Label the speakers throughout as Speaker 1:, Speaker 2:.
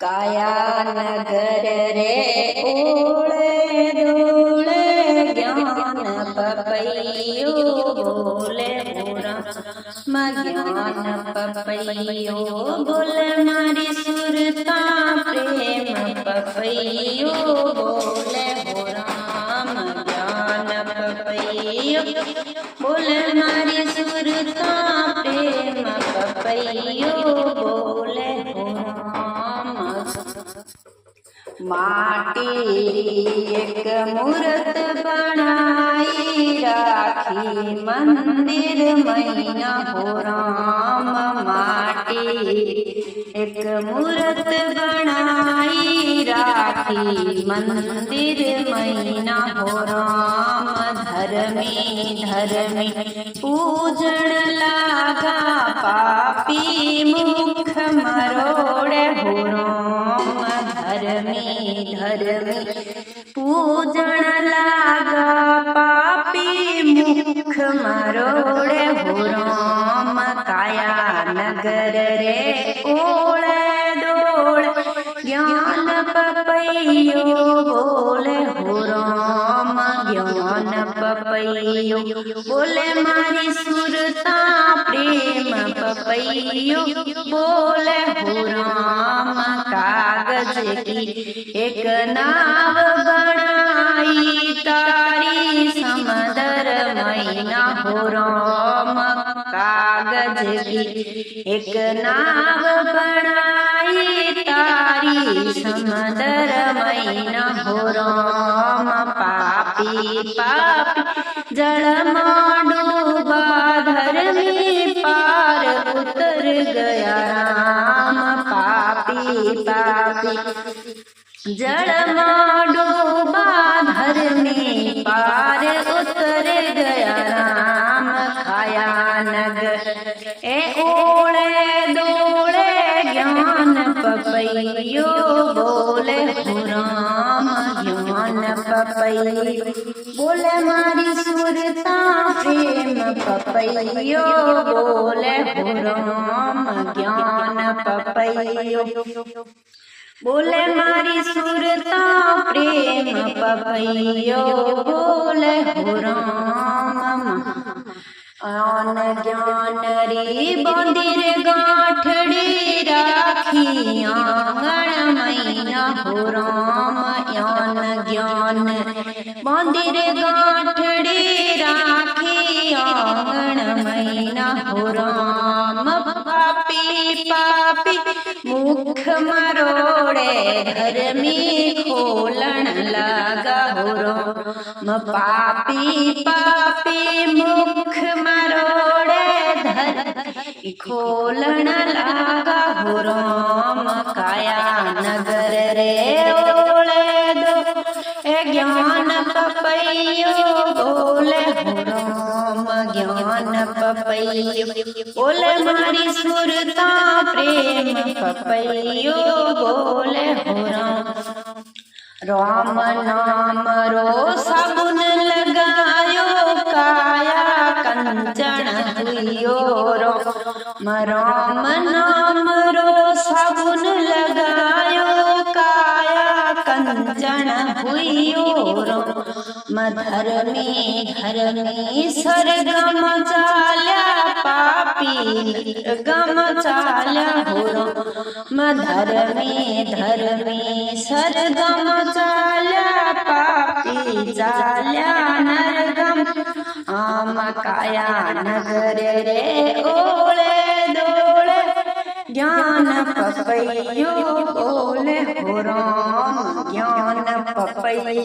Speaker 1: काया नगर रे ओळे डोळे ज्ञान पपैयो बोले पूरा ज्ञान पपैयो बोले मारी सुरता प्रेम पपैयो बोले हो राम ज्ञान पपैयो बोले मारी सुरता प्रेम पपैयो बोले हो राम। माटी एक मूर्त बनाई राखी मंदिर मैना हो राम। माटी एक मूर्त बनाई राखी मंदिर मैना हो राम। धर्मी धर्मी पूजन लागा पापी मुख मरोड़े हो राम। धर्मी धर्मी पूजन लागा पापी मुख मरोड़े हो राम। काया नगर रे ओळे डोळे ज्ञान पपैयो बोले हो राम। ज्ञान पपैयो बोले मारी सुरता प्रेम पपैयो बोले हो राम। कागज की एक नाव बनाई तारी समंदर मैना हो राम। कागज की एक नाव बनाई तारी समंदर मैना हो राम। पापी पापी जल में डूबा धर्मी पार उतर गया राम। पापी पापी जल में डूबा धर्मी पार उतर गया राम। काया नगर ए ओळे डोळे ज्ञान पपैयो बोले हो राम। ज्ञान पपैयो बोले मारी सुरता प्रेम पपैयो बोले हो राम। ज्ञान पपैयो बोले मारी सुरता प्रेम पपैयो बोले हो राम। आन ज्ञान री बंदिर गांठड़ी राखी आंगण मैना हो राम। आन ज्ञान बंदिर गांठड़ी राखी आंगण मैना हो राम। पापी पापी मुख मरोड़े धर्मी खोलन लगा हो राम। पापी पापी मुख मरोड़े धर्मी खोलन लगा हो राम। काया नगर रे ओळे डोळे ज्ञान पपैयो बोले हो राम। ज्ञान पपैयो बोले मारी सुरता प्रेम पपैयो बोले हो राम। राम नाम रो साबुन लगायो काया कंचन हुइयो राम। राम नाम रो साबुन लगायो काया कंचन हुइयो राम। धर्मी धर्मी सरगम चाल्या पापी गम चाल्या हो राम। धर्मी धर्मी सरगम चाल्या पापी चाल्या नरगम आम। काया नगर रे ओळे डोळे ज्ञान पपैयो बोले हो राम। ज्ञान पपैयो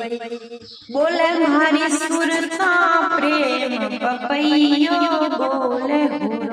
Speaker 1: बोले मारी सुरता प्रेम पपैयो बोले हो